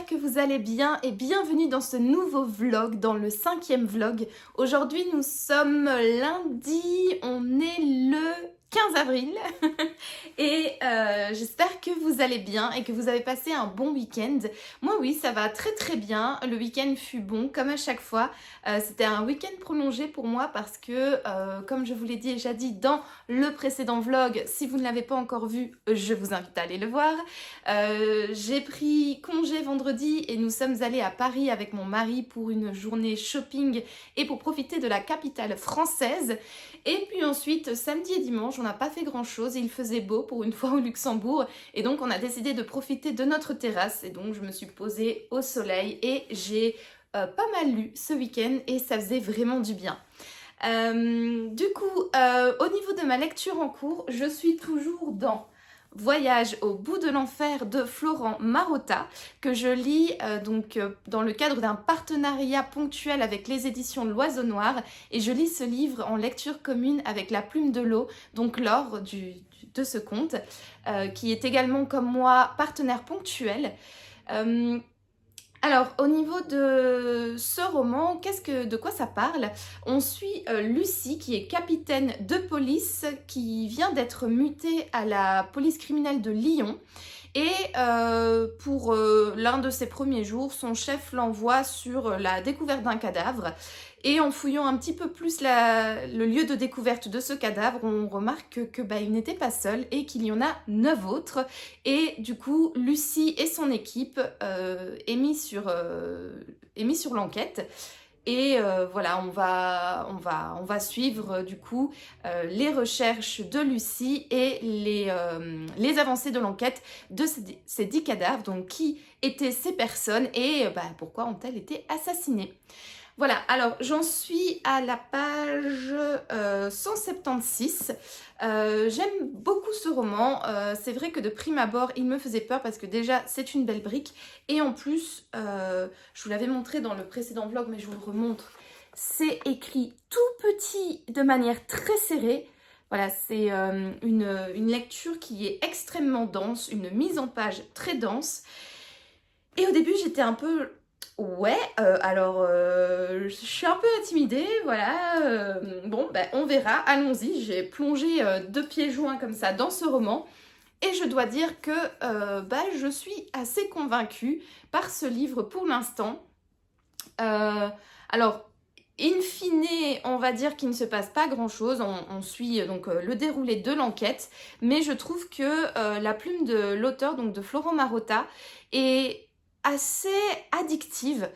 que vous allez bien et bienvenue dans ce nouveau vlog, dans le 5e vlog. Aujourd'hui nous sommes lundi, on est le 15 avril et j'espère que vous allez bien et que vous avez passé un bon week-end. Moi oui, ça va très très bien, le week-end fut bon comme à chaque fois. C'était un week-end prolongé pour moi parce que comme je vous l'ai déjà dit dans le précédent vlog, si vous ne l'avez pas encore vu, je vous invite à aller le voir. J'ai pris congé vendredi et nous sommes allés à Paris avec mon mari pour une journée shopping et pour profiter de la capitale française. Et puis ensuite, samedi et dimanche, on n'a pas fait grand chose, il faisait beau pour une fois au Luxembourg et donc on a décidé de profiter de notre terrasse et donc je me suis posée au soleil et j'ai pas mal lu ce week-end et ça faisait vraiment du bien. Du coup, au niveau de ma lecture en cours, je suis toujours dans Voyage au bout de l'enfer de Florent Marotta que je lis dans le cadre d'un partenariat ponctuel avec les éditions L'Oiseau Noir et je lis ce livre en lecture commune avec la plume de l'eau, donc Laure de ce conte, qui est également comme moi partenaire ponctuel. Alors, au niveau de ce roman, de quoi ça parle? On suit Lucie, qui est capitaine de police, qui vient d'être mutée à la police criminelle de Lyon. Et pour l'un de ses premiers jours, son chef l'envoie sur la découverte d'un cadavre. Et en fouillant un petit peu plus le lieu de découverte de ce cadavre, on remarque il n'était pas seul et qu'il y en a 9 autres. Et du coup, Lucie et son équipe est mise sur l'enquête. Et voilà, on va suivre du coup les recherches de Lucie et les avancées de l'enquête de ces 10 cadavres. Donc qui étaient ces personnes et pourquoi ont-elles été assassinées? Voilà, alors j'en suis à la page 176. J'aime beaucoup ce roman. C'est vrai que de prime abord, il me faisait peur parce que déjà, c'est une belle brique. Et en plus, je vous l'avais montré dans le précédent vlog, mais je vous le remontre. C'est écrit tout petit de manière très serrée. Voilà, c'est une lecture qui est extrêmement dense, une mise en page très dense. Et au début, j'étais un peu... Ouais, je suis un peu intimidée, voilà. On verra, allons-y. J'ai plongé 2 pieds joints comme ça dans ce roman. Et je dois dire que je suis assez convaincue par ce livre pour l'instant. In fine, on va dire qu'il ne se passe pas grand-chose. On suit le déroulé de l'enquête. Mais je trouve que la plume de l'auteur, donc de Florent Marotta, est assez addictive,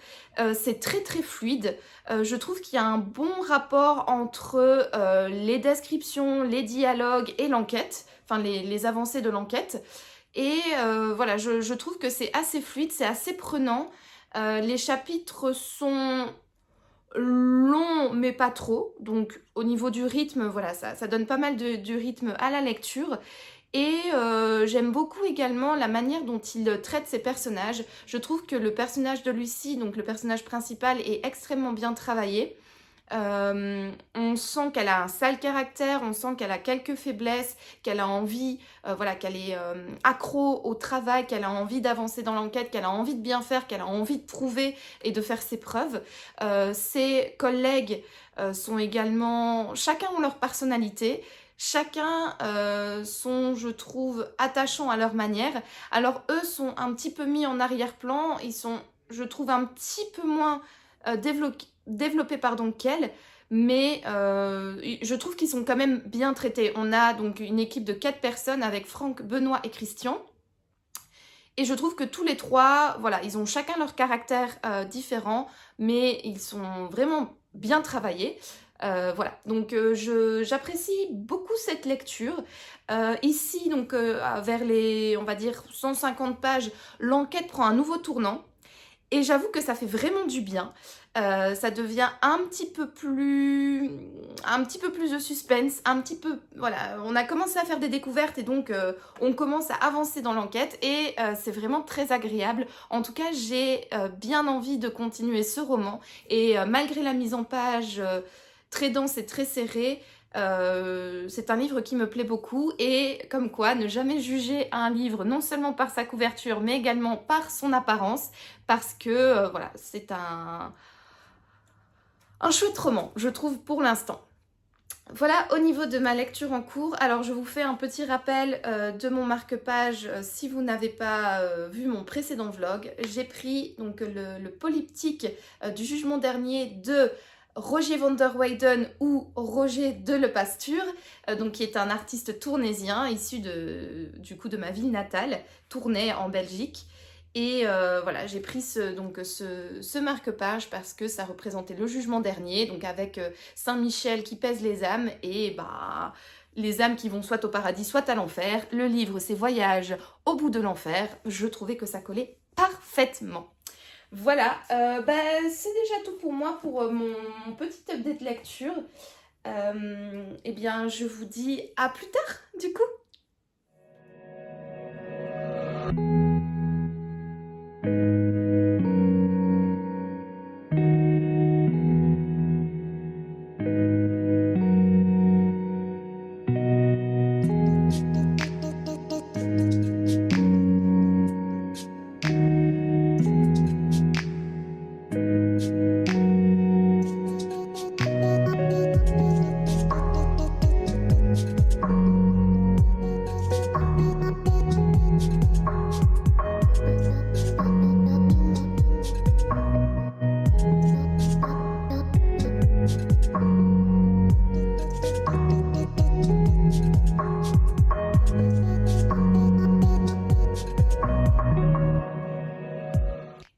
c'est très très fluide, je trouve qu'il y a un bon rapport entre les descriptions, les dialogues et l'enquête, enfin les avancées de l'enquête, et voilà, je trouve que c'est assez fluide, c'est assez prenant, les chapitres sont longs mais pas trop, donc au niveau du rythme, voilà, ça donne pas mal du rythme à la lecture. Et j'aime beaucoup également la manière dont il traite ses personnages. Je trouve que le personnage de Lucie, donc le personnage principal, est extrêmement bien travaillé. On sent qu'elle a un sale caractère, on sent qu'elle a quelques faiblesses, qu'elle a envie, qu'elle est accro au travail, qu'elle a envie d'avancer dans l'enquête, qu'elle a envie de bien faire, qu'elle a envie de prouver et de faire ses preuves. Ses collègues sont également... Chacun ont leur personnalité. Chacun sont, je trouve, attachants à leur manière. Alors eux sont un petit peu mis en arrière-plan, ils sont, je trouve, un petit peu moins développés qu'elle, mais je trouve qu'ils sont quand même bien traités. On a donc une équipe de 4 personnes avec Franck, Benoît et Christian. Et je trouve que tous les 3, voilà, ils ont chacun leur caractère différent, mais ils sont vraiment bien travaillés. Voilà, donc j'apprécie beaucoup cette lecture. Ici, donc vers les, on va dire, 150 pages, l'enquête prend un nouveau tournant. Et j'avoue que ça fait vraiment du bien. Ça devient un petit peu plus de suspense, un petit peu, voilà, on a commencé à faire des découvertes et donc on commence à avancer dans l'enquête et c'est vraiment très agréable. En tout cas, j'ai bien envie de continuer ce roman et malgré la mise en page très dense et très serrée, C'est un livre qui me plaît beaucoup et comme quoi ne jamais juger un livre non seulement par sa couverture mais également par son apparence parce que voilà, c'est un chouette roman, je trouve pour l'instant. Voilà au niveau de ma lecture en cours. Alors je vous fais un petit rappel de mon marque-page si vous n'avez pas vu mon précédent vlog. J'ai pris donc le polyptyque du jugement dernier de Rogier van der Weyden ou Roger de Lepasture, donc qui est un artiste tournésien issu du coup de ma ville natale, Tournai en Belgique. Et voilà, j'ai pris ce marque-page parce que ça représentait le jugement dernier, donc avec Saint-Michel qui pèse les âmes et bah les âmes qui vont soit au paradis, soit à l'enfer. Le livre, c'est Voyage au bout de l'enfer. Je trouvais que ça collait parfaitement. Voilà, c'est déjà tout pour moi pour mon petit update lecture. Eh bien, je vous dis à plus tard, du coup.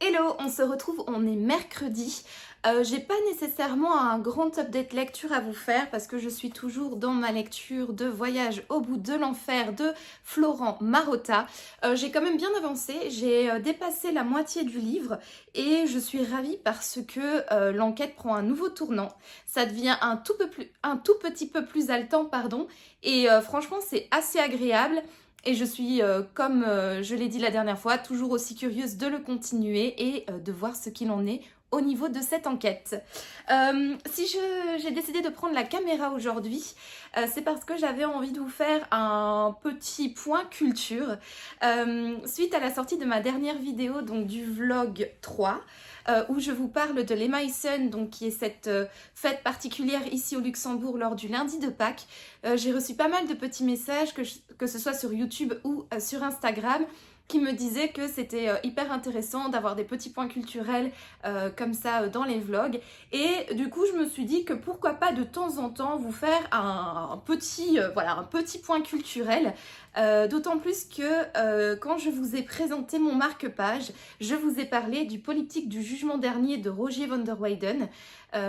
Hello, on se retrouve, on est mercredi. J'ai pas nécessairement un grand update lecture à vous faire parce que je suis toujours dans ma lecture de Voyage au bout de l'enfer de Florent Marotta. J'ai quand même bien avancé, j'ai dépassé la moitié du livre et je suis ravie parce que l'enquête prend un nouveau tournant. Ça devient un tout petit peu plus haletant, pardon, et franchement c'est assez agréable. Et je suis, comme je l'ai dit la dernière fois, toujours aussi curieuse de le continuer et de voir ce qu'il en est au niveau de cette enquête. Si j'ai décidé de prendre la caméra aujourd'hui, c'est parce que j'avais envie de vous faire un petit point culture. Suite à la sortie de ma dernière vidéo, donc du vlog 3, où je vous parle de l'Emmaïsen, donc qui est cette fête particulière ici au Luxembourg lors du lundi de Pâques. J'ai reçu pas mal de petits messages, que ce soit sur YouTube ou sur Instagram, qui me disaient que c'était hyper intéressant d'avoir des petits points culturels comme ça dans les vlogs. Et du coup, je me suis dit que pourquoi pas de temps en temps vous faire un petit point culturel. D'autant plus que quand je vous ai présenté mon marque-page, je vous ai parlé du polyptyque du jugement dernier de Rogier van der Weyden.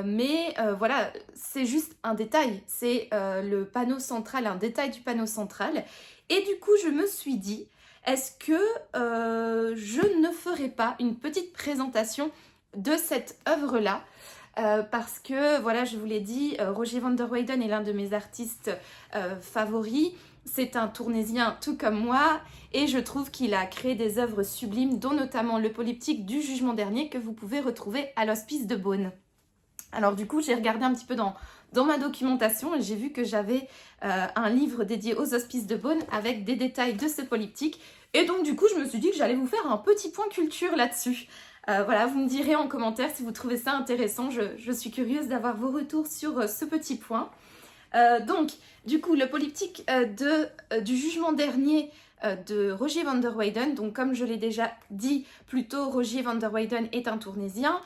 Mais voilà, c'est juste un détail. C'est le panneau central, un détail du panneau central. Et du coup, je me suis dit, est-ce que je ne ferai pas une petite présentation de cette œuvre-là parce que, voilà, je vous l'ai dit, Rogier van der Weyden est l'un de mes artistes favoris. C'est un Tournésien tout comme moi et je trouve qu'il a créé des œuvres sublimes, dont notamment le polyptyque du jugement dernier que vous pouvez retrouver à l'Hospice de Beaune. Alors du coup, j'ai regardé un petit peu dans ma documentation et j'ai vu que j'avais un livre dédié aux Hospices de Beaune avec des détails de ce polyptyque. Et donc du coup, je me suis dit que j'allais vous faire un petit point culture là-dessus. Voilà, vous me direz en commentaire si vous trouvez ça intéressant. Je suis curieuse d'avoir vos retours sur ce petit point. Donc, du coup, le polyptyque du jugement dernier de Rogier van der Weyden. Donc, comme je l'ai déjà dit plus tôt, Rogier van der Weyden est un Tournésien.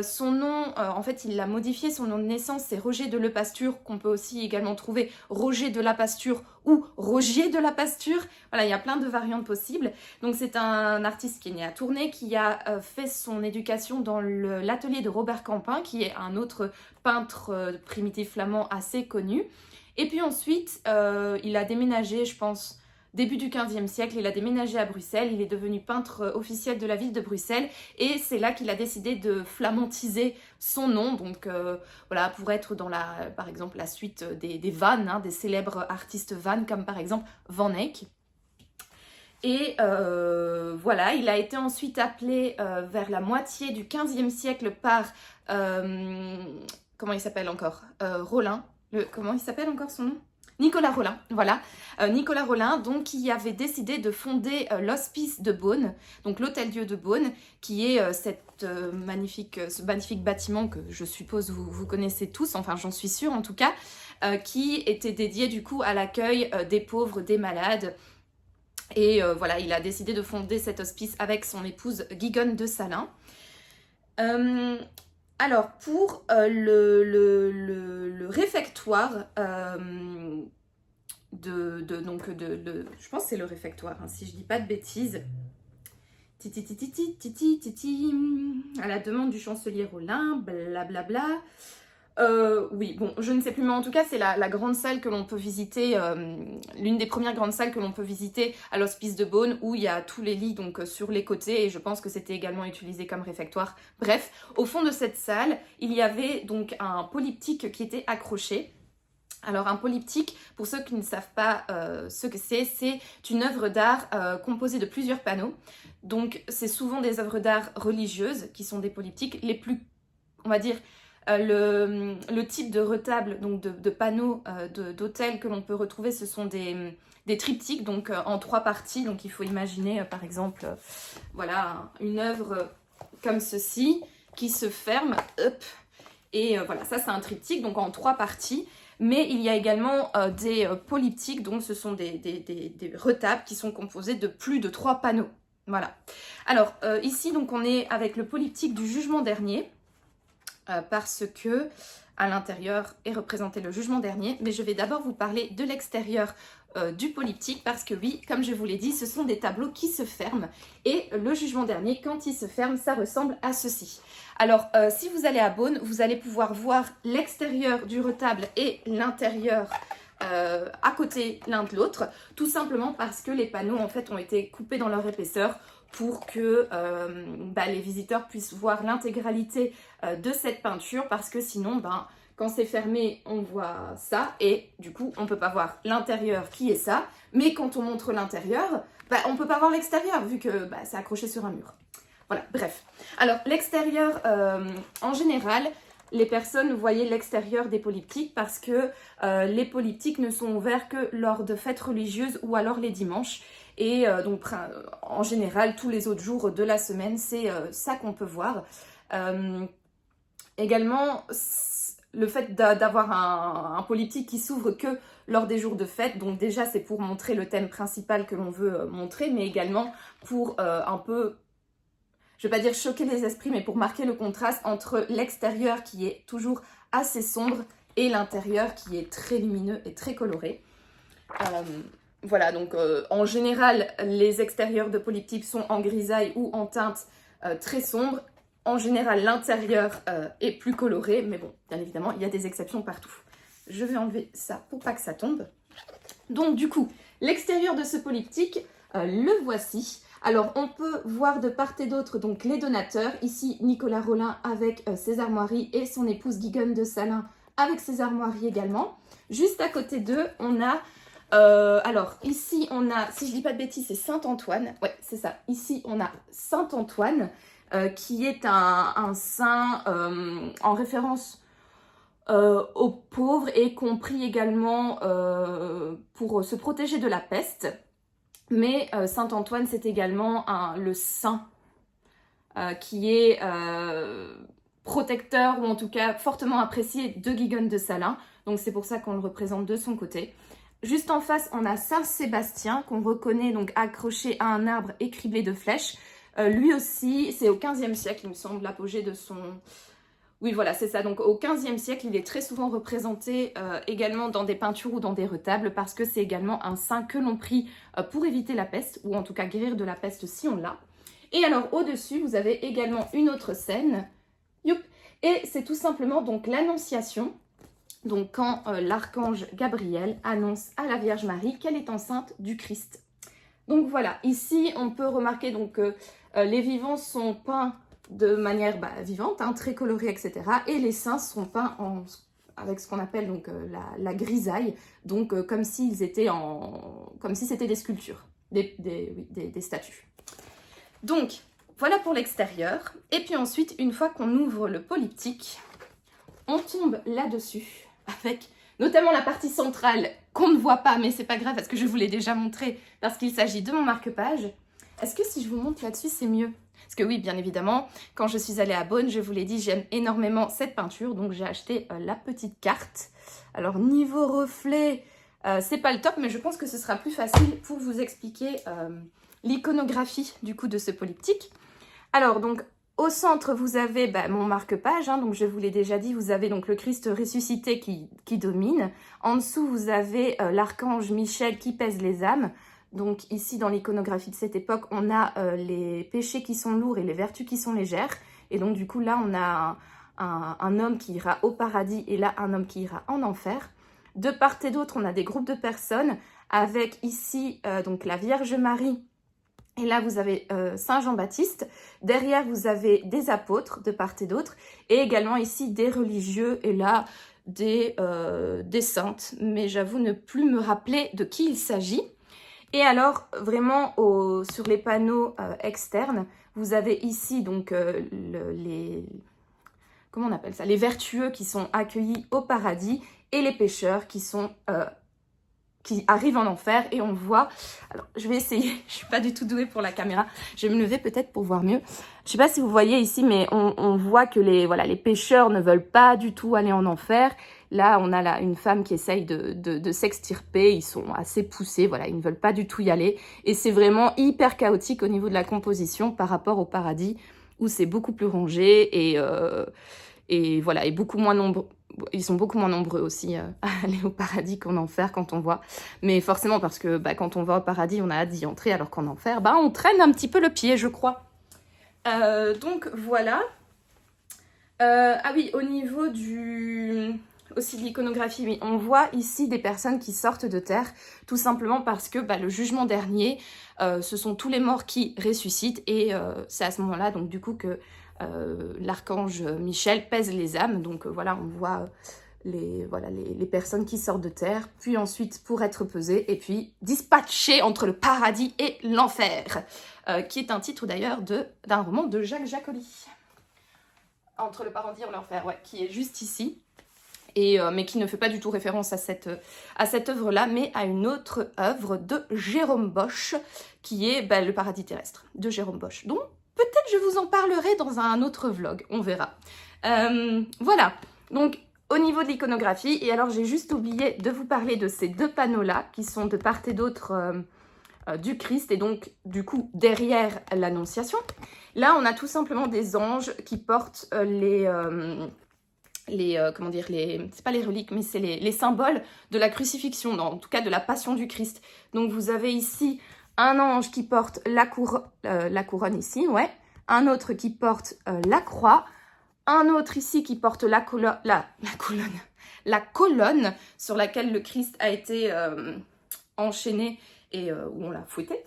Son nom, en fait, il l'a modifié. Son nom de naissance, c'est Roger de Lepasture, qu'on peut aussi également trouver Roger de la Pasture ou Rogier de la Pasture. Voilà, il y a plein de variantes possibles. Donc, c'est un artiste qui est né à Tournai, qui a fait son éducation dans l'atelier de Robert Campin, qui est un autre peintre primitif flamand assez connu. Et puis ensuite, il a déménagé, je pense, début du XVe siècle, il a déménagé à Bruxelles, il est devenu peintre officiel de la ville de Bruxelles et c'est là qu'il a décidé de flamandiser son nom, donc voilà, pour être dans par exemple la suite des Van, hein, des célèbres artistes Van comme par exemple Van Eyck. Et voilà, il a été ensuite appelé vers la moitié du XVe siècle par, comment il s'appelle encore, Rollin. comment il s'appelle encore son nom? Nicolas Rollin, voilà. Nicolas Rollin, donc, qui avait décidé de fonder l'Hospice de Beaune, donc l'Hôtel-Dieu de Beaune, qui est ce magnifique bâtiment que je suppose vous connaissez tous, enfin j'en suis sûre en tout cas, qui était dédié du coup à l'accueil des pauvres, des malades. Et voilà, il a décidé de fonder cet hospice avec son épouse Guigonne de Salins. Alors, pour le réfectoire je pense que c'est le réfectoire, hein, si je dis pas de bêtises. À la demande du chancelier Rollin, blablabla. Oui, bon, je ne sais plus, mais en tout cas, c'est la grande salle que l'on peut visiter, l'une des premières grandes salles que l'on peut visiter à l'Hospice de Beaune, où il y a tous les lits donc sur les côtés, et je pense que c'était également utilisé comme réfectoire. Bref, au fond de cette salle, il y avait donc un polyptyque qui était accroché. Alors un polyptyque, pour ceux qui ne savent pas ce que c'est une œuvre d'art composée de plusieurs panneaux. Donc c'est souvent des œuvres d'art religieuses qui sont des polyptyques. Les plus, on va dire, le type de retable, donc de panneaux d'hôtel que l'on peut retrouver, ce sont des triptyques, donc en 3 parties. Donc il faut imaginer par exemple, voilà, une œuvre comme ceci qui se ferme, hop, et voilà, ça c'est un triptyque, donc en 3 parties. Mais il y a également des polyptyques, donc ce sont des retables qui sont composés de plus de 3 panneaux. Voilà. Alors ici, donc on est avec le polyptyque du Jugement dernier, parce que à l'intérieur est représenté le Jugement dernier. Mais je vais d'abord vous parler de l'extérieur du polyptyque, parce que oui, comme je vous l'ai dit, ce sont des tableaux qui se ferment. Et le Jugement dernier, quand il se ferme, ça ressemble à ceci. Alors, si vous allez à Beaune, vous allez pouvoir voir l'extérieur du retable et l'intérieur à côté l'un de l'autre, tout simplement parce que les panneaux en fait ont été coupés dans leur épaisseur pour que les visiteurs puissent voir l'intégralité de cette peinture, parce que sinon, quand c'est fermé, on voit ça, et du coup, on ne peut pas voir l'intérieur qui est ça, mais quand on montre l'intérieur, on ne peut pas voir l'extérieur, vu que c'est accroché sur un mur. Voilà, bref. Alors, l'extérieur, en général, les personnes voyaient l'extérieur des polyptyques parce que les polyptyques ne sont ouverts que lors de fêtes religieuses ou alors les dimanches. Et donc, en général, tous les autres jours de la semaine, c'est ça qu'on peut voir. Également, le fait d'avoir un polyptyque qui s'ouvre que lors des jours de fête, donc déjà, c'est pour montrer le thème principal que l'on veut montrer, mais également pour un peu... Je ne vais pas dire choquer les esprits, mais pour marquer le contraste entre l'extérieur qui est toujours assez sombre et l'intérieur qui est très lumineux et très coloré. Voilà, donc en général, les extérieurs de polyptyques sont en grisaille ou en teinte très sombre. En général, l'intérieur est plus coloré, mais bon, bien évidemment, il y a des exceptions partout. Je vais enlever ça pour pas que ça tombe. Donc du coup, l'extérieur de ce polyptyque, le voici. Alors, on peut voir de part et d'autre donc les donateurs. Ici, Nicolas Rollin avec ses armoiries et son épouse Guigonne de Salins avec ses armoiries également. Juste à côté d'eux, on a... alors, ici, on a, si je dis pas de bêtises, c'est Saint-Antoine. Ouais, c'est ça. Ici, on a Saint-Antoine, qui est un saint en référence aux pauvres et compris également pour se protéger de la peste. Mais Saint-Antoine, c'est également le saint qui est protecteur, ou en tout cas fortement apprécié de Guigonne de Salins. Donc c'est pour ça qu'on le représente de son côté. Juste en face, on a Saint-Sébastien, qu'on reconnaît donc accroché à un arbre et criblé de flèches. Lui aussi, c'est au XVe siècle, il me semble, l'apogée de son... Oui, voilà, c'est ça. Donc, au XVe siècle, il est très souvent représenté également dans des peintures ou dans des retables, parce que c'est également un saint que l'on prie pour éviter la peste, ou en tout cas guérir de la peste si on l'a. Et alors, au-dessus, vous avez également une autre scène. Youp. Et c'est tout simplement donc l'Annonciation. Donc, quand l'archange Gabriel annonce à la Vierge Marie qu'elle est enceinte du Christ. Donc, voilà. Ici, on peut remarquer donc, que les vivants sont peints de manière vivante, hein, très colorée, etc. Et les saints sont peints avec ce qu'on appelle donc la grisaille, donc comme s'ils étaient comme si c'était des sculptures, des statues. Donc voilà pour l'extérieur. Et puis ensuite, une fois qu'on ouvre le polyptyque, on tombe là-dessus avec notamment la partie centrale qu'on ne voit pas, mais c'est pas grave parce que je vous l'ai déjà montré, parce qu'il s'agit de mon marque-page. Est-ce que si je vous montre là-dessus, c'est mieux? Parce que oui, bien évidemment, quand je suis allée à Beaune, je vous l'ai dit, j'aime énormément cette peinture, donc j'ai acheté la petite carte. Alors niveau reflet, c'est pas le top, mais je pense que ce sera plus facile pour vous expliquer l'iconographie du coup de ce polyptyque. Alors donc, au centre, vous avez mon marque-page, hein, donc je vous l'ai déjà dit, vous avez donc le Christ ressuscité qui domine. En dessous, vous avez l'archange Michel qui pèse les âmes. Donc ici, dans l'iconographie de cette époque, on a les péchés qui sont lourds et les vertus qui sont légères. Et donc du coup, là, on a un homme qui ira au paradis et là, un homme qui ira en enfer. De part et d'autre, on a des groupes de personnes avec ici donc la Vierge Marie. Et là, vous avez Saint Jean-Baptiste. Derrière, vous avez des apôtres de part et d'autre. Et également ici, des religieux. Et là, des saintes. Mais j'avoue ne plus me rappeler de qui il s'agit. Et alors, vraiment, sur les panneaux externes, vous avez ici donc comment on appelle ça? Les vertueux qui sont accueillis au paradis et les pécheurs qui arrivent en enfer. Et on voit, alors je vais essayer, je suis pas du tout douée pour la caméra, je vais me lever peut-être pour voir mieux. Je sais pas si vous voyez ici, mais on voit que les pécheurs ne veulent pas du tout aller en enfer. Là, on a une femme qui essaye de s'extirper, ils sont assez poussés, voilà, ils ne veulent pas du tout y aller. Et c'est vraiment hyper chaotique au niveau de la composition par rapport au paradis, où c'est beaucoup plus rangé et voilà, et beaucoup moins nombreux. Ils sont beaucoup moins nombreux aussi à aller au paradis qu'en enfer quand on voit. Mais forcément parce que quand on va au paradis, on a hâte d'y entrer, alors qu'en enfer, on traîne un petit peu le pied, je crois. Donc voilà. Ah oui, au niveau aussi de l'iconographie, oui, on voit ici des personnes qui sortent de terre, tout simplement parce que le jugement dernier, ce sont tous les morts qui ressuscitent, et c'est à ce moment-là, donc du coup, que l'archange Michel pèse les âmes. Donc voilà, on voit les personnes qui sortent de terre, puis ensuite pour être pesées, et puis dispatchées entre le paradis et l'enfer, qui est un titre d'ailleurs d'un roman de Jacques Jacoli. Entre le paradis et l'enfer, ouais, qui est juste ici. Mais qui ne fait pas du tout référence à cette œuvre-là, mais à une autre œuvre de Jérôme Bosch, qui est Le paradis terrestre, de Jérôme Bosch. Donc, peut-être je vous en parlerai dans un autre vlog, on verra. Voilà, donc au niveau de l'iconographie, et alors j'ai juste oublié de vous parler de ces deux panneaux-là, qui sont de part et d'autre du Christ, et donc du coup derrière l'Annonciation. Là, on a tout simplement des anges qui portent c'est pas les reliques, mais c'est les symboles de la crucifixion, en tout cas de la passion du Christ. Donc vous avez ici un ange qui porte la couronne ici, ouais, un autre qui porte la croix, un autre ici qui porte la colonne sur laquelle le Christ a été enchaîné et où on l'a fouetté.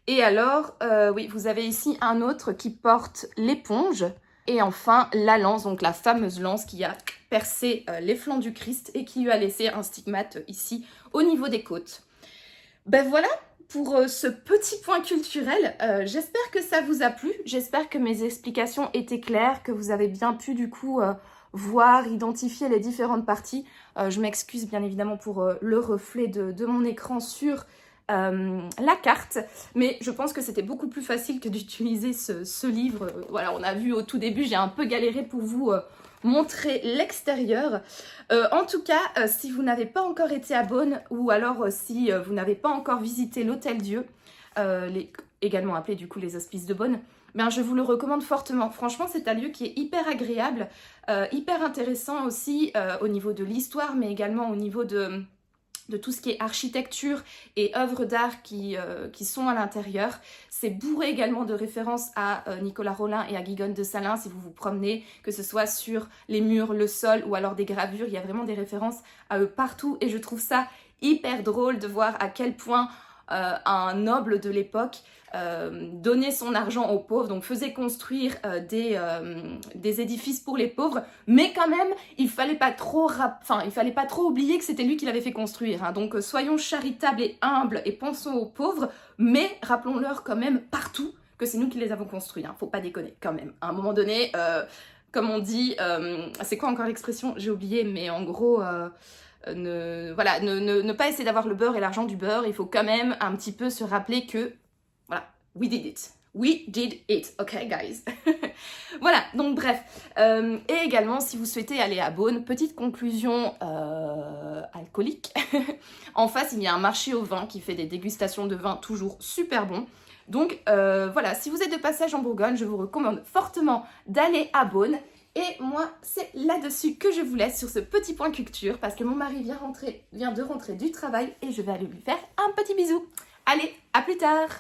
Et alors, oui, vous avez ici un autre qui porte l'éponge. Et enfin, la lance, donc la fameuse lance qui a percé les flancs du Christ et qui lui a laissé un stigmate ici au niveau des côtes. Voilà pour ce petit point culturel. J'espère que ça vous a plu. J'espère que mes explications étaient claires, que vous avez bien pu du coup voir, identifier les différentes parties. Je m'excuse bien évidemment pour le reflet de mon écran sur la carte, mais je pense que c'était beaucoup plus facile que d'utiliser ce livre. Voilà, on a vu au tout début, j'ai un peu galéré pour vous montrer l'extérieur. En tout cas, si vous n'avez pas encore été à Beaune, ou alors si vous n'avez pas encore visité l'Hôtel-Dieu, également appelé du coup les Hospices de Beaune, je vous le recommande fortement. Franchement, c'est un lieu qui est hyper agréable, hyper intéressant aussi au niveau de l'histoire, mais également au niveau de tout ce qui est architecture et œuvres d'art qui sont à l'intérieur. C'est bourré également de références à Nicolas Rolin et à Guigone de Salins si vous vous promenez, que ce soit sur les murs, le sol ou alors des gravures. Il y a vraiment des références à eux partout et je trouve ça hyper drôle de voir à quel point un noble de l'époque donnait son argent aux pauvres, donc faisait construire des édifices pour les pauvres, mais quand même il fallait pas trop oublier que c'était lui qui l'avait fait construire, hein. Donc soyons charitables et humbles et pensons aux pauvres, mais rappelons-leur quand même partout que c'est nous qui les avons construits, hein. Faut pas déconner quand même, à un moment donné, comme on dit, c'est quoi encore l'expression, j'ai oublié, mais en gros voilà, ne pas essayer d'avoir le beurre et l'argent du beurre. Il faut quand même un petit peu se rappeler que, voilà, we did it. We did it, ok guys. Voilà, donc bref. Et également, si vous souhaitez aller à Beaune, petite conclusion alcoolique. En face, il y a un marché au vin qui fait des dégustations de vin toujours super bons. Donc voilà, si vous êtes de passage en Bourgogne, je vous recommande fortement d'aller à Beaune. Et moi, c'est là-dessus que je vous laisse sur ce petit point culture parce que mon mari vient de rentrer du travail et je vais aller lui faire un petit bisou. Allez, à plus tard!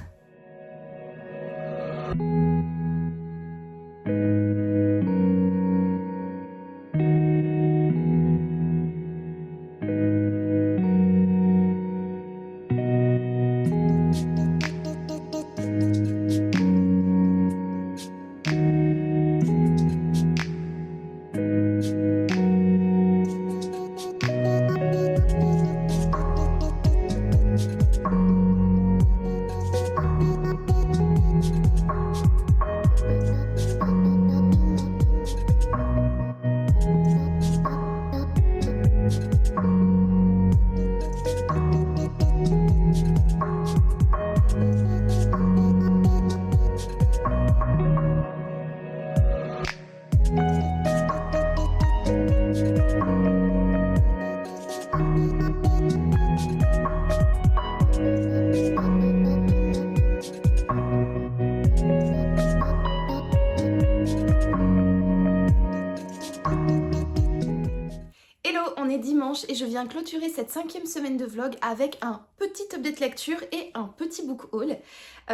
Dimanche et je viens clôturer cette 5e semaine de vlog avec un petit update lecture et un petit book haul.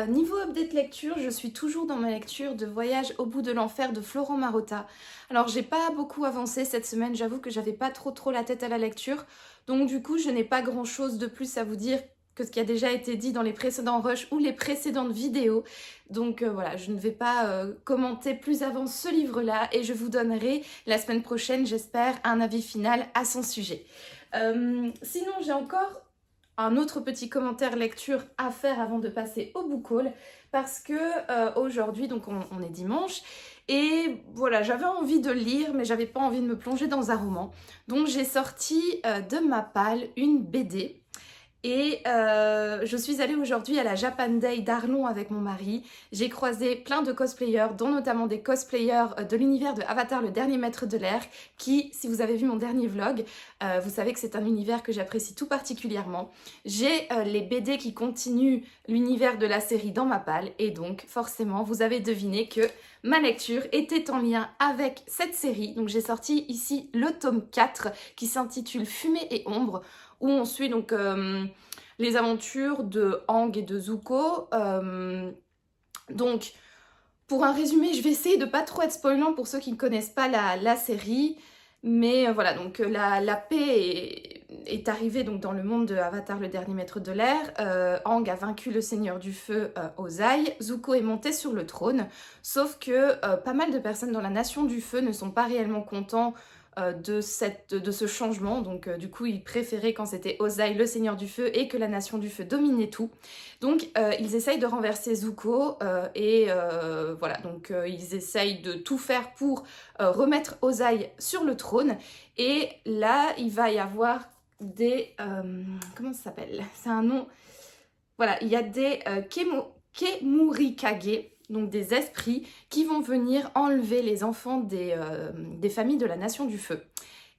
Niveau update lecture, je suis toujours dans ma lecture de Voyage au bout de l'enfer de Florent Marotta. Alors j'ai pas beaucoup avancé cette semaine, j'avoue que j'avais pas trop la tête à la lecture, donc du coup je n'ai pas grand chose de plus à vous dire que ce qui a déjà été dit dans les précédents rushs ou les précédentes vidéos. Donc voilà, je ne vais pas commenter plus avant ce livre-là et je vous donnerai la semaine prochaine, j'espère, un avis final à son sujet. Sinon, j'ai encore un autre petit commentaire lecture à faire avant de passer au book haul parce que aujourd'hui, donc on est dimanche, et voilà, j'avais envie de lire mais j'avais pas envie de me plonger dans un roman. Donc j'ai sorti de ma palle une BD. Et je suis allée aujourd'hui à la Japan Day d'Arlon avec mon mari. J'ai croisé plein de cosplayers, dont notamment des cosplayers de l'univers de Avatar, le dernier maître de l'air, qui, si vous avez vu mon dernier vlog, vous savez que c'est un univers que j'apprécie tout particulièrement. J'ai les BD qui continuent l'univers de la série dans ma palle, et donc forcément, vous avez deviné que ma lecture était en lien avec cette série. Donc j'ai sorti ici le tome 4 qui s'intitule Fumée et ombre, où on suit donc les aventures de Aang et de Zuko. Donc, pour un résumé, je vais essayer de pas trop être spoilant pour ceux qui ne connaissent pas la série. Mais voilà, donc la paix est arrivée donc, dans le monde de Avatar, le dernier maître de l'air. Aang a vaincu le seigneur du feu Ozai. Zuko est monté sur le trône. Sauf que pas mal de personnes dans la nation du feu ne sont pas réellement contents de ce changement. Donc du coup ils préféraient quand c'était Ozai le seigneur du feu et que la nation du feu dominait tout. Donc ils essayent de renverser Zuko et voilà, donc ils essayent de tout faire pour remettre Ozai sur le trône. Et là il va y avoir des comment ça s'appelle, c'est un nom, voilà, il y a des Kemurikage, donc des esprits qui vont venir enlever les enfants des familles de la Nation du Feu.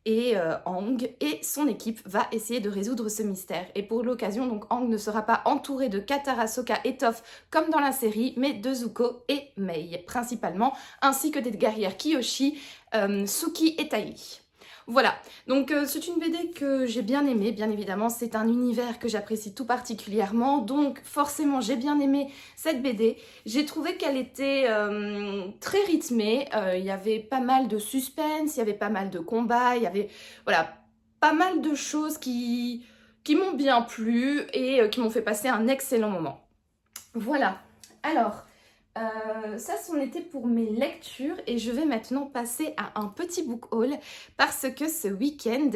Et Aang et son équipe va essayer de résoudre ce mystère. Et pour l'occasion, donc Aang ne sera pas entouré de Katara, Sokka et Toph comme dans la série, mais de Zuko et Mei principalement, ainsi que des guerrières Kyoshi, Suki et Tai. Voilà, donc c'est une BD que j'ai bien aimée, bien évidemment, c'est un univers que j'apprécie tout particulièrement, donc forcément j'ai bien aimé cette BD. J'ai trouvé qu'elle était très rythmée, il y avait pas mal de suspense, il y avait pas mal de combats, il y avait voilà, pas mal de choses qui m'ont bien plu et qui m'ont fait passer un excellent moment. Voilà, alors... ça, c'en était pour mes lectures et je vais maintenant passer à un petit book haul parce que ce week-end,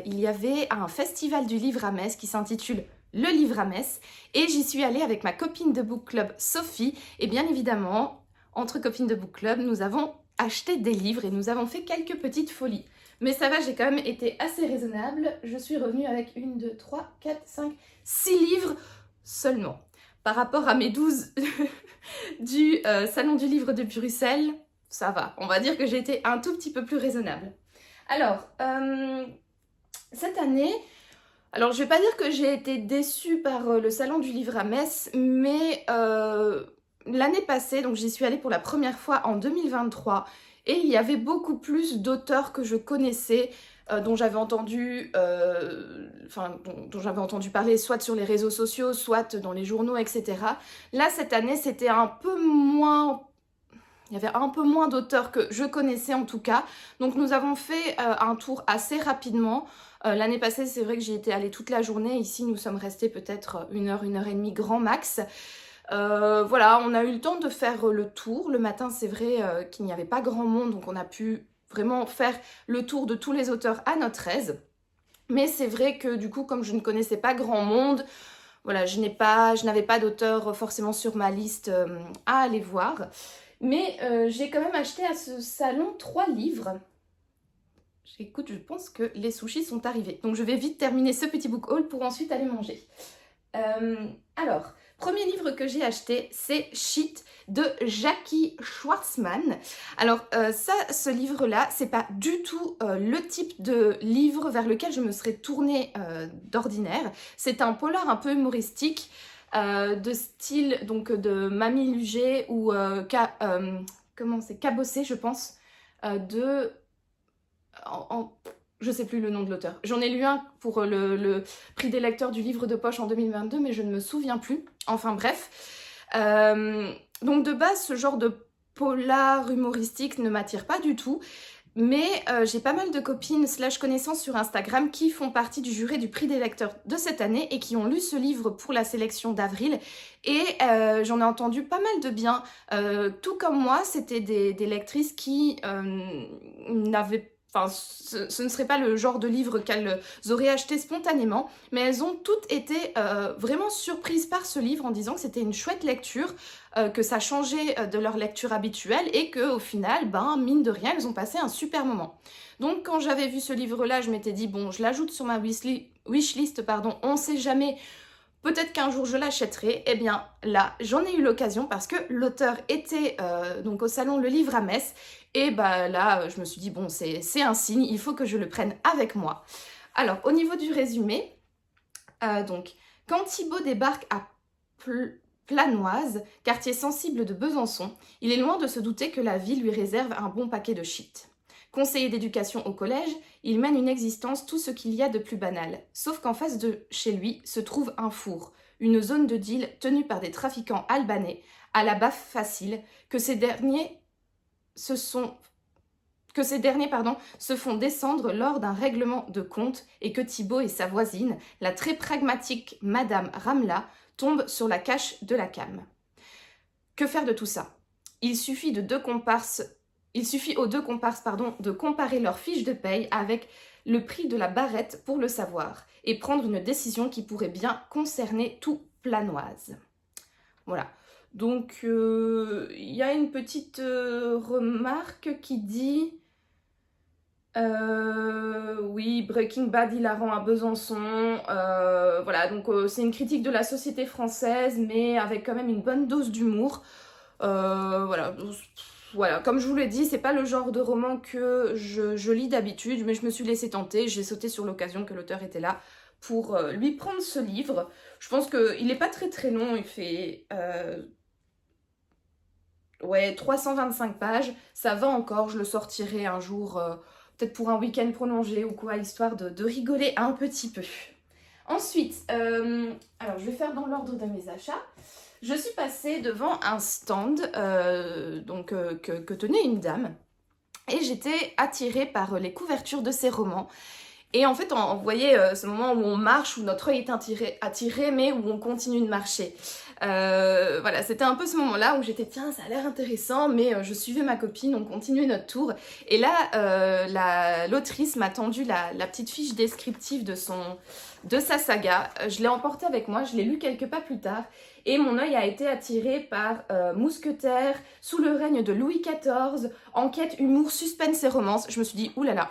il y avait un festival du livre à Metz qui s'intitule Le Livre à Metz et j'y suis allée avec ma copine de book club Sophie et bien évidemment, entre copines de book club, nous avons acheté des livres et nous avons fait quelques petites folies. Mais ça va, j'ai quand même été assez raisonnable. Je suis revenue avec 1, 2, 3, 4, 5, 6 livres seulement. Par rapport à mes 12 du Salon du Livre de Bruxelles, ça va. On va dire que j'ai été un tout petit peu plus raisonnable. Alors, cette année, alors je vais pas dire que j'ai été déçue par le Salon du Livre à Metz, mais l'année passée, donc j'y suis allée pour la première fois en 2023, et il y avait beaucoup plus d'auteurs que je connaissais, dont j'avais entendu, dont j'avais entendu parler soit sur les réseaux sociaux, soit dans les journaux, etc. Là, cette année, c'était un peu moins... Il y avait un peu moins d'auteurs que je connaissais en tout cas. Donc nous avons fait un tour assez rapidement. L'année passée, c'est vrai que j'y étais allée toute la journée. Ici, nous sommes restés peut-être 1 heure et demie grand max. Voilà, on a eu le temps de faire le tour. Le matin, c'est vrai qu'il n'y avait pas grand monde, donc on a pu vraiment faire le tour de tous les auteurs à notre aise. Mais c'est vrai que du coup, comme je ne connaissais pas grand monde, voilà, je n'avais pas d'auteur forcément sur ma liste à aller voir. Mais j'ai quand même acheté à ce salon 3 livres. Écoute, je pense que les sushis sont arrivés. Donc je vais vite terminer ce petit book haul pour ensuite aller manger. Alors, premier livre que j'ai acheté, c'est Shit de Jackie Schwartzman. Alors ce livre-là, c'est pas du tout le type de livre vers lequel je me serais tournée d'ordinaire. C'est un polar un peu humoristique, de style donc de Mamie Luget ou comment c'est, Cabossé, je pense, je sais plus le nom de l'auteur. J'en ai lu un pour le prix des lecteurs du livre de poche en 2022, mais je ne me souviens plus. Enfin bref. Donc de base, ce genre de polar humoristique ne m'attire pas du tout. Mais j'ai pas mal de copines / connaissances sur Instagram qui font partie du jury du prix des lecteurs de cette année et qui ont lu ce livre pour la sélection d'avril. Et j'en ai entendu pas mal de bien. Tout comme moi, c'était des lectrices qui n'avaient... Enfin, ce ne serait pas le genre de livre qu'elles auraient acheté spontanément, mais elles ont toutes été vraiment surprises par ce livre en disant que c'était une chouette lecture, que ça changeait de leur lecture habituelle et qu'au final, ben, mine de rien, elles ont passé un super moment. Donc quand j'avais vu ce livre-là, je m'étais dit, bon, je l'ajoute sur ma wishlist, pardon, on sait jamais, peut-être qu'un jour je l'achèterai. Eh bien là, j'en ai eu l'occasion parce que l'auteur était donc au salon Le Livre à Metz. Et bah là, je me suis dit, bon, c'est un signe, il faut que je le prenne avec moi. Alors, au niveau du résumé, donc, quand Thibaut débarque à Planoise, quartier sensible de Besançon, il est loin de se douter que la vie lui réserve un bon paquet de shit. Conseiller d'éducation au collège, il mène une existence tout ce qu'il y a de plus banal. Sauf qu'en face de chez lui se trouve un four, une zone de deal tenue par des trafiquants albanais, à la baffe facile, que ces derniers se font descendre lors d'un règlement de compte et que Thibaut et sa voisine, la très pragmatique Madame Ramla, tombent sur la cache de la cam. Que faire de tout ça ? Il suffit aux deux comparses de comparer leurs fiches de paye avec le prix de la barrette pour le savoir et prendre une décision qui pourrait bien concerner tout Planoise. Voilà. Donc, il y a une petite remarque qui dit oui, Breaking Bad, il la rend à Besançon. Voilà, donc c'est une critique de la société française, mais avec quand même une bonne dose d'humour. Voilà, comme je vous l'ai dit, c'est pas le genre de roman que je lis d'habitude, mais je me suis laissée tenter. J'ai sauté sur l'occasion que l'auteur était là pour lui prendre ce livre. Je pense qu'il n'est pas très très long, il fait... 325 pages, ça va encore, je le sortirai un jour, peut-être pour un week-end prolongé ou quoi, histoire de rigoler un petit peu. Ensuite, alors je vais faire dans l'ordre de mes achats. Je suis passée devant un stand que tenait une dame et j'étais attirée par les couvertures de ses romans. Et en fait, vous voyez ce moment où on marche, où notre œil est attiré, mais où on continue de marcher. Voilà, c'était un peu ce moment-là où j'étais, tiens, ça a l'air intéressant, mais je suivais ma copine, on continuait notre tour. Et là, l'autrice m'a tendu la petite fiche descriptive de sa saga. Je l'ai emportée avec moi, je l'ai lue quelques pas plus tard. Et mon œil a été attiré par Mousquetaires, Sous le règne de Louis XIV, enquête, humour, suspense et romance. Je me suis dit, oulala,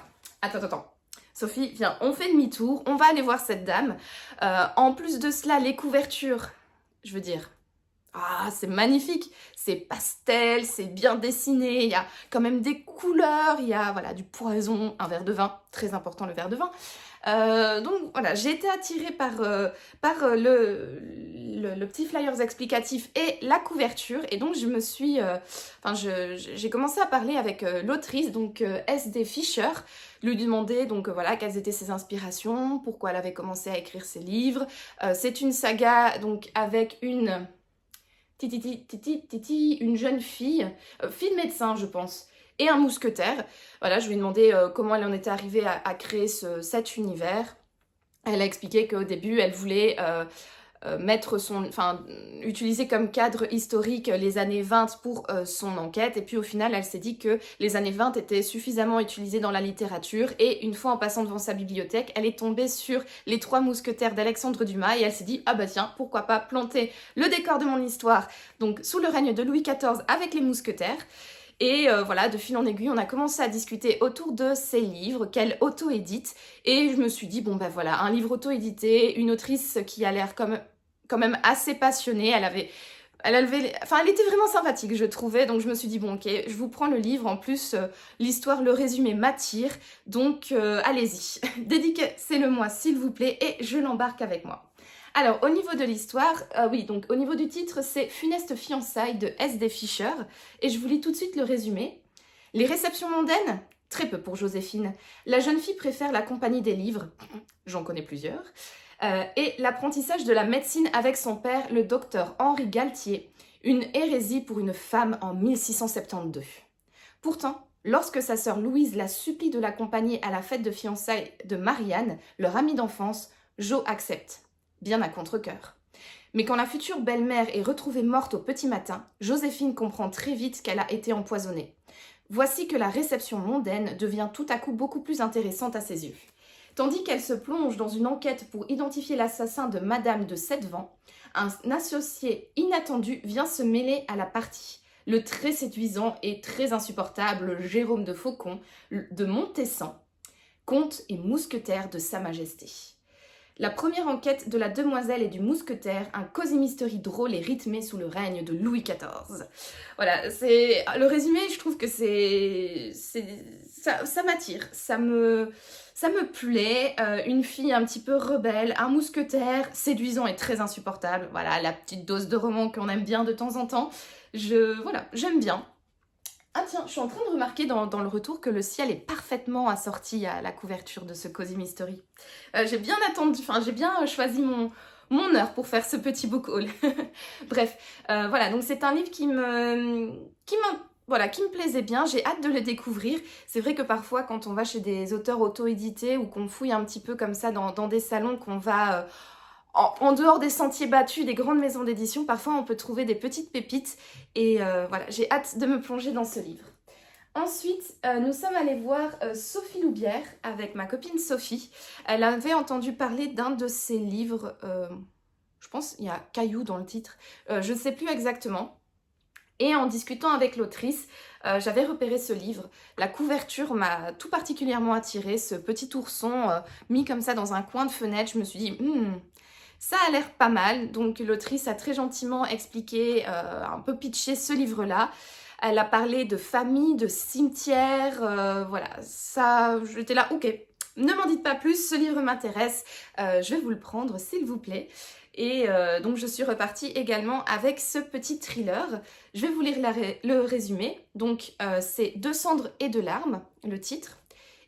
Attends. Sophie, viens, on fait demi-tour, on va aller voir cette dame. En plus de cela, les couvertures, je veux dire, ah, c'est magnifique, c'est pastel, c'est bien dessiné, il y a quand même des couleurs, il y a voilà, du poison, un verre de vin, très important le verre de vin. Donc voilà, j'ai été attirée par le petit flyers explicatif et la couverture, et donc je me suis, j'ai commencé à parler avec l'autrice, donc S.D. Fisher, lui demander donc voilà quelles étaient ses inspirations, pourquoi elle avait commencé à écrire ses livres. C'est une saga donc avec une une jeune fille, fille de médecin je pense, et un mousquetaire. Voilà, je lui ai demandé comment elle en était arrivée à créer cet univers. Elle a expliqué qu'au début, elle voulait utiliser comme cadre historique les années 20 pour son enquête. Et puis au final, elle s'est dit que les années 20 étaient suffisamment utilisées dans la littérature. Et une fois en passant devant sa bibliothèque, elle est tombée sur Les Trois Mousquetaires d'Alexandre Dumas. Et elle s'est dit, ah bah tiens, pourquoi pas planter le décor de mon histoire, donc sous le règne de Louis XIV avec les mousquetaires. Et voilà, de fil en aiguille, on a commencé à discuter autour de ces livres qu'elle auto-édite. Et je me suis dit, bon ben voilà, un livre auto-édité, une autrice qui a l'air comme quand même assez passionnée. Elle était vraiment sympathique, je trouvais. Donc je me suis dit, bon ok, je vous prends le livre. En plus, l'histoire, le résumé m'attire. Donc allez-y, dédicacez-le moi s'il vous plaît et je l'embarque avec moi. Alors, au niveau de l'histoire, oui, donc au niveau du titre, c'est Funeste fiançailles de S.D. Fisher. Et je vous lis tout de suite le résumé. Les réceptions mondaines? Très peu pour Joséphine. La jeune fille préfère la compagnie des livres. J'en connais plusieurs. Et l'apprentissage de la médecine avec son père, le docteur Henri Galtier. Une hérésie pour une femme en 1672. Pourtant, lorsque sa sœur Louise la supplie de l'accompagner à la fête de fiançailles de Marianne, leur amie d'enfance, Jo accepte. Bien à contre-cœur. Mais quand la future belle-mère est retrouvée morte au petit matin, Joséphine comprend très vite qu'elle a été empoisonnée. Voici que la réception mondaine devient tout à coup beaucoup plus intéressante à ses yeux. Tandis qu'elle se plonge dans une enquête pour identifier l'assassin de Madame de Settevent, un associé inattendu vient se mêler à la partie. Le très séduisant et très insupportable Jérôme de Faucon de Montessan, comte et mousquetaire de Sa Majesté. La première enquête de la demoiselle et du mousquetaire, un cosy mystery drôle et rythmé sous le règne de Louis XIV. Voilà, c'est le résumé, je trouve que ça m'attire, ça me plaît. Une fille un petit peu rebelle, un mousquetaire séduisant et très insupportable. Voilà, la petite dose de roman qu'on aime bien de temps en temps. Voilà, j'aime bien. Ah tiens, je suis en train de remarquer dans le retour que le ciel est parfaitement assorti à la couverture de ce Cozy Mystery. J'ai bien attendu, j'ai bien choisi mon heure pour faire ce petit book haul. Bref, voilà, donc c'est un livre qui me plaisait bien, j'ai hâte de le découvrir. C'est vrai que parfois quand on va chez des auteurs auto-édités ou qu'on fouille un petit peu comme ça dans des salons, qu'on va en dehors des sentiers battus des grandes maisons d'édition, parfois on peut trouver des petites pépites. Et voilà, j'ai hâte de me plonger dans ce livre. Ensuite, nous sommes allés voir Sophie Loubière avec ma copine Sophie. Elle avait entendu parler d'un de ses livres, je pense il y a Caillou dans le titre, je ne sais plus exactement. Et en discutant avec l'autrice, j'avais repéré ce livre. La couverture m'a tout particulièrement attirée, ce petit ourson mis comme ça dans un coin de fenêtre. Je me suis dit, ça a l'air pas mal. Donc l'autrice a très gentiment expliqué, un peu pitché ce livre-là. Elle a parlé de famille, de cimetière, voilà. Ça, j'étais là, ok, ne m'en dites pas plus, ce livre m'intéresse. Je vais vous le prendre, s'il vous plaît. Et donc je suis repartie également avec ce petit thriller. Je vais vous lire le résumé. Donc c'est De cendres et de larmes, le titre.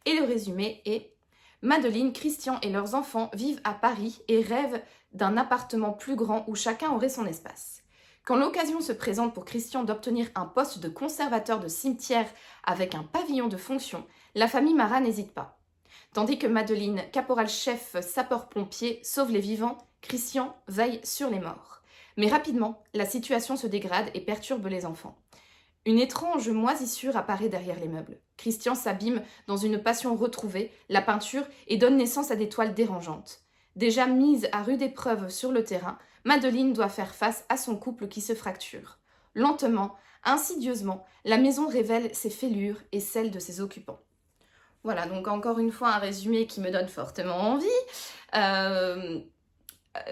Et le résumé est: Madeleine, Christian et leurs enfants vivent à Paris et rêvent d'un appartement plus grand où chacun aurait son espace. Quand l'occasion se présente pour Christian d'obtenir un poste de conservateur de cimetière avec un pavillon de fonction, la famille Marat n'hésite pas. Tandis que Madeleine, caporal-chef sapeur-pompier, sauve les vivants, Christian veille sur les morts. Mais rapidement, la situation se dégrade et perturbe les enfants. Une étrange moisissure apparaît derrière les meubles. Christian s'abîme dans une passion retrouvée, la peinture, et donne naissance à des toiles dérangeantes. Déjà mise à rude épreuve sur le terrain, Madeleine doit faire face à son couple qui se fracture. Lentement, insidieusement, la maison révèle ses fêlures et celles de ses occupants. Voilà, donc encore une fois un résumé qui me donne fortement envie.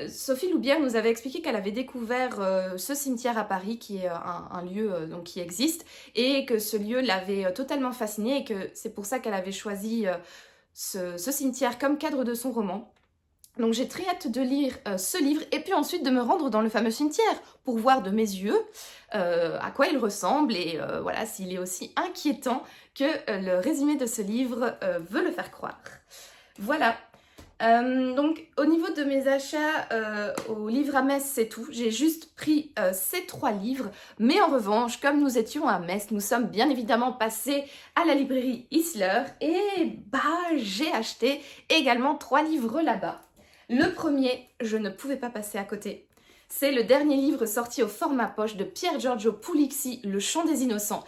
Sophie Loubière nous avait expliqué qu'elle avait découvert ce cimetière à Paris, qui est un lieu donc, qui existe, et que ce lieu l'avait totalement fascinée, et que c'est pour ça qu'elle avait choisi ce cimetière comme cadre de son roman. Donc j'ai très hâte de lire ce livre, et puis ensuite de me rendre dans le fameux cimetière, pour voir de mes yeux à quoi il ressemble, et voilà, s'il est aussi inquiétant que le résumé de ce livre veut le faire croire. Voilà. Donc au niveau de mes achats au livre à Metz, c'est tout. J'ai juste pris ces 3 livres, mais en revanche, comme nous étions à Metz, nous sommes bien évidemment passés à la librairie Isler, et j'ai acheté également 3 livres là-bas. Le premier, je ne pouvais pas passer à côté. C'est le dernier livre sorti au format poche de Pier Giorgio Puglisi, Le Chant des Innocents.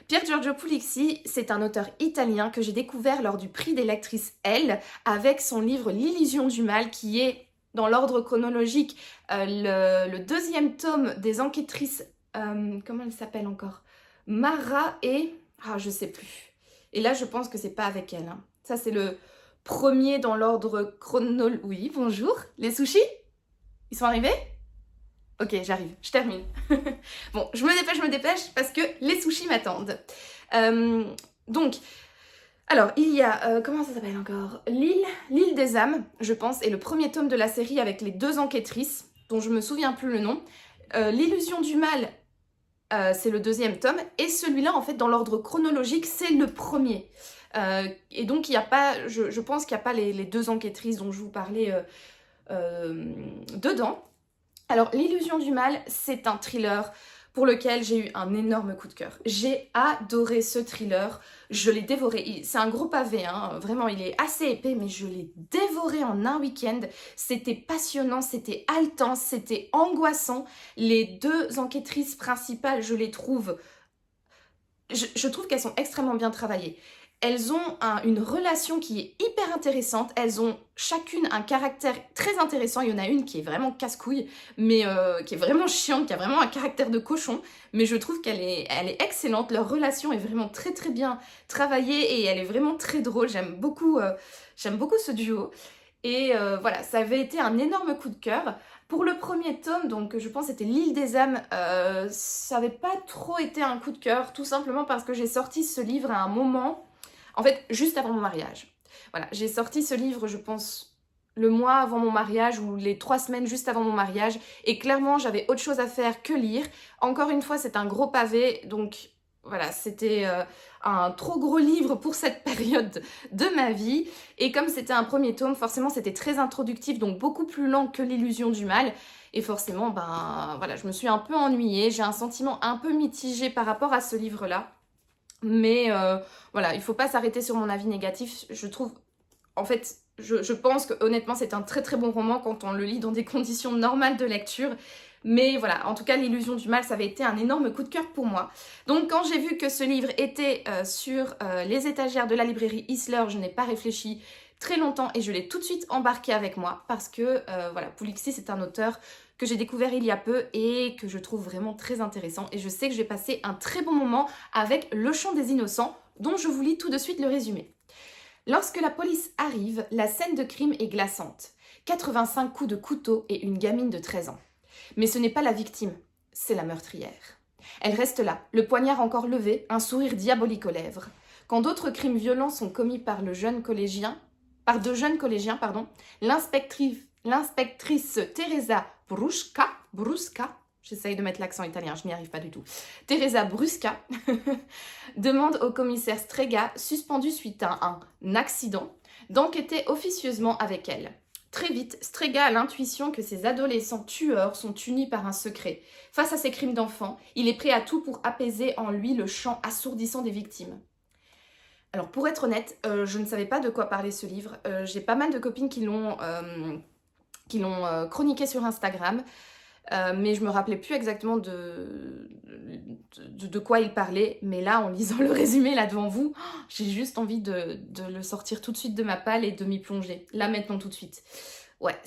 Pier Giorgio Puglisi, c'est un auteur italien que j'ai découvert lors du prix des lectrices Elle, avec son livre L'illusion du mal, qui est, dans l'ordre chronologique, le 2e tome des enquêtrices, comment elle s'appelle encore, Mara et... ah, je sais plus. Et là, je pense que c'est pas avec elle. Hein. Ça, c'est le premier dans l'ordre chronologique. Oui, bonjour. Les sushis? Ils sont arrivés? Ok, j'arrive, je termine. Bon, je me dépêche parce que les sushis m'attendent. Donc, alors, il y a, comment ça s'appelle encore? L'île des âmes, je pense, est le premier tome de la série avec les 2 enquêtrices, dont je me souviens plus le nom. L'illusion du mal, c'est le 2e tome, et celui-là, en fait, dans l'ordre chronologique, c'est le premier. Et donc, il n'y a pas, je pense qu'il n'y a pas les 2 enquêtrices dont je vous parlais dedans. Alors, L'illusion du mal, c'est un thriller pour lequel j'ai eu un énorme coup de cœur. J'ai adoré ce thriller, je l'ai dévoré. C'est un gros pavé, hein. Vraiment, il est assez épais, mais je l'ai dévoré en un week-end. C'était passionnant, c'était haletant, c'était angoissant. Les 2 enquêtrices principales, je les trouve... Je trouve qu'elles sont extrêmement bien travaillées. Elles ont une relation qui est hyper intéressante, elles ont chacune un caractère très intéressant. Il y en a une qui est vraiment casse-couille, mais qui est vraiment chiante, qui a vraiment un caractère de cochon, mais je trouve qu'elle est excellente. Leur relation est vraiment très très bien travaillée, et elle est vraiment très drôle. J'aime beaucoup ce duo. Et voilà, ça avait été un énorme coup de cœur. Pour le premier tome, donc je pense que c'était L'île des âmes, ça n'avait pas trop été un coup de cœur, tout simplement parce que j'ai sorti ce livre à un moment... En fait, juste avant mon mariage. Voilà, j'ai sorti ce livre, je pense, le mois avant mon mariage, ou les 3 semaines juste avant mon mariage. Et clairement, j'avais autre chose à faire que lire. Encore une fois, c'est un gros pavé. Donc voilà, c'était un trop gros livre pour cette période de ma vie. Et comme c'était un premier tome, forcément, c'était très introductif, donc beaucoup plus lent que L'illusion du mal. Et forcément, ben voilà, je me suis un peu ennuyée. J'ai un sentiment un peu mitigé par rapport à ce livre-là. Mais voilà, il faut pas s'arrêter sur mon avis négatif. Je trouve, en fait, je pense que honnêtement c'est un très très bon roman quand on le lit dans des conditions normales de lecture. Mais voilà, en tout cas L'illusion du mal, ça avait été un énorme coup de cœur pour moi. Donc quand j'ai vu que ce livre était sur les étagères de la librairie Isler, je n'ai pas réfléchi très longtemps et je l'ai tout de suite embarqué avec moi, parce que voilà, Puglisi, c'est un auteur que j'ai découvert il y a peu et que je trouve vraiment très intéressant, et je sais que je vais passer un très bon moment avec Le Chant des Innocents, dont je vous lis tout de suite le résumé. Lorsque la police arrive, la scène de crime est glaçante. 85 coups de couteau et une gamine de 13 ans. Mais ce n'est pas la victime, c'est la meurtrière. Elle reste là, le poignard encore levé, un sourire diabolique aux lèvres. Quand d'autres crimes violents sont commis par de jeunes collégiens, l'inspectrice Teresa Brusca, j'essaye de mettre l'accent italien, je n'y arrive pas du tout, Teresa Brusca, demande au commissaire Strega, suspendu suite à un accident, d'enquêter officieusement avec elle. Très vite, Strega a l'intuition que ces adolescents tueurs sont unis par un secret. Face à ces crimes d'enfants, il est prêt à tout pour apaiser en lui le chant assourdissant des victimes. Alors pour être honnête, je ne savais pas de quoi parler ce livre. J'ai pas mal de copines qui l'ont chroniqué sur Instagram, mais je me rappelais plus exactement de quoi il parlait. Mais là, en lisant le résumé là devant vous, j'ai juste envie de le sortir tout de suite de ma palle et de m'y plonger. Là maintenant tout de suite. Ouais,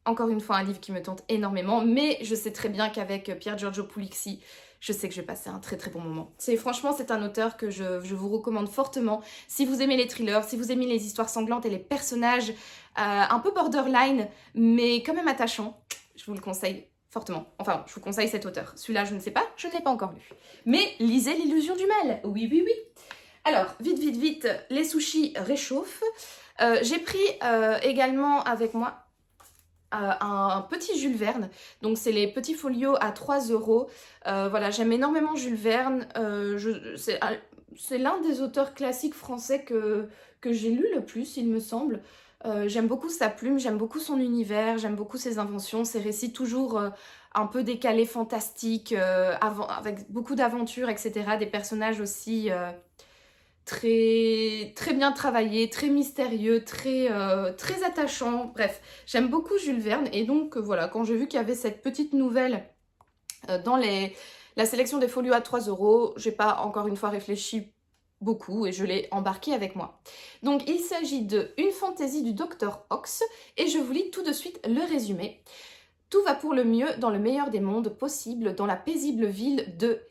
encore une fois, un livre qui me tente énormément, mais je sais très bien qu'avec Pier Giorgio Puglisi, je sais que je vais passer un très très bon moment. Franchement, c'est un auteur que je vous recommande fortement. Si vous aimez les thrillers, si vous aimez les histoires sanglantes et les personnages un peu borderline, mais quand même attachants, je vous le conseille fortement. Enfin, je vous conseille cet auteur. Celui-là, je ne sais pas, je ne l'ai pas encore lu. Mais lisez l'illusion du mal. Oui, oui, oui. Alors, vite, vite, vite, les sushis réchauffent. J'ai pris également avec moi un petit Jules Verne, donc c'est les petits folios à 3 €. Voilà, j'aime énormément Jules Verne, c'est l'un des auteurs classiques français que j'ai lu le plus, il me semble. J'aime beaucoup sa plume, j'aime beaucoup son univers, j'aime beaucoup ses inventions, ses récits toujours un peu décalés, fantastiques, avec beaucoup d'aventures, etc. Des personnages aussi très, très bien travaillé, très mystérieux, très attachant. Bref, j'aime beaucoup Jules Verne et donc voilà, quand j'ai vu qu'il y avait cette petite nouvelle dans la sélection des folios à 3 €, j'ai pas encore une fois réfléchi beaucoup et je l'ai embarqué avec moi. Donc il s'agit de Une fantaisie du Docteur Ox et je vous lis tout de suite le résumé. Tout va pour le mieux dans le meilleur des mondes possibles dans la paisible ville de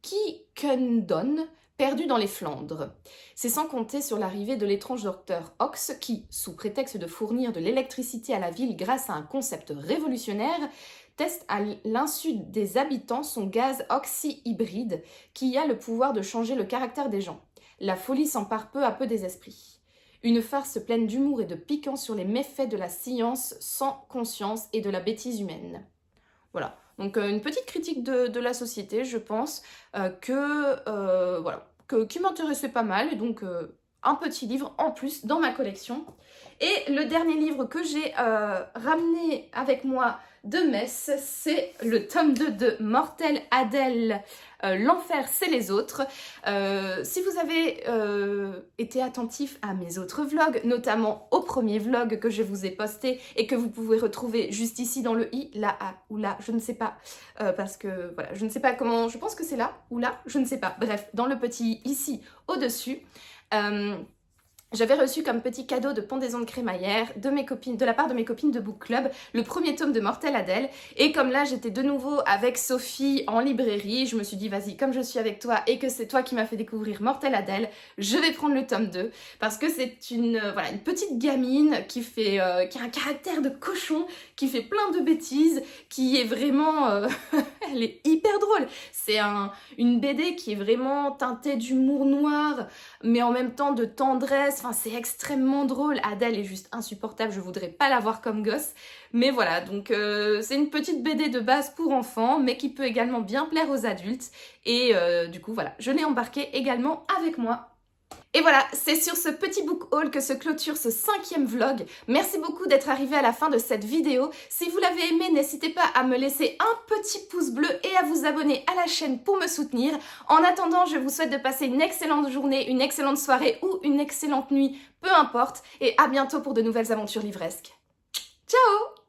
Quiquendone, perdu dans les Flandres. C'est sans compter sur l'arrivée de l'étrange docteur Ox qui, sous prétexte de fournir de l'électricité à la ville grâce à un concept révolutionnaire, teste à l'insu des habitants son gaz oxyhybride qui a le pouvoir de changer le caractère des gens. La folie s'empare peu à peu des esprits. Une farce pleine d'humour et de piquant sur les méfaits de la science sans conscience et de la bêtise humaine. Voilà. Donc une petite critique de la société, je pense, qui m'intéressait pas mal. Et donc un petit livre en plus dans ma collection. Et le dernier livre que j'ai ramené avec moi de Metz, c'est le tome 2 de Mortelle Adèle, L'enfer c'est les autres. Si vous avez été attentif à mes autres vlogs, notamment au premier vlog que je vous ai posté et que vous pouvez retrouver juste ici dans le i, là ou là, je ne sais pas, parce que voilà, je ne sais pas comment, je pense que c'est là ou là, je ne sais pas, bref, dans le petit ici au-dessus. J'avais reçu comme petit cadeau de pendaison de crémaillère de la part de mes copines de Book Club, le premier tome de Mortelle Adèle. Et comme là, j'étais de nouveau avec Sophie en librairie, je me suis dit, vas-y, comme je suis avec toi et que c'est toi qui m'as fait découvrir Mortelle Adèle, je vais prendre le tome 2. Parce que c'est une petite gamine qui a un caractère de cochon, qui fait plein de bêtises, qui est vraiment... elle est hyper drôle. C'est une BD qui est vraiment teintée d'humour noir, mais en même temps de tendresse. Enfin, c'est extrêmement drôle. Adèle est juste insupportable, je voudrais pas la voir comme gosse. Mais voilà, donc c'est une petite BD de base pour enfants, mais qui peut également bien plaire aux adultes. Et du coup, voilà, je l'ai embarqué également avec moi. Et voilà, c'est sur ce petit book haul que se clôture ce 5e vlog. Merci beaucoup d'être arrivé à la fin de cette vidéo. Si vous l'avez aimé, n'hésitez pas à me laisser un petit pouce bleu et à vous abonner à la chaîne pour me soutenir. En attendant, je vous souhaite de passer une excellente journée, une excellente soirée ou une excellente nuit, peu importe. Et à bientôt pour de nouvelles aventures livresques. Ciao!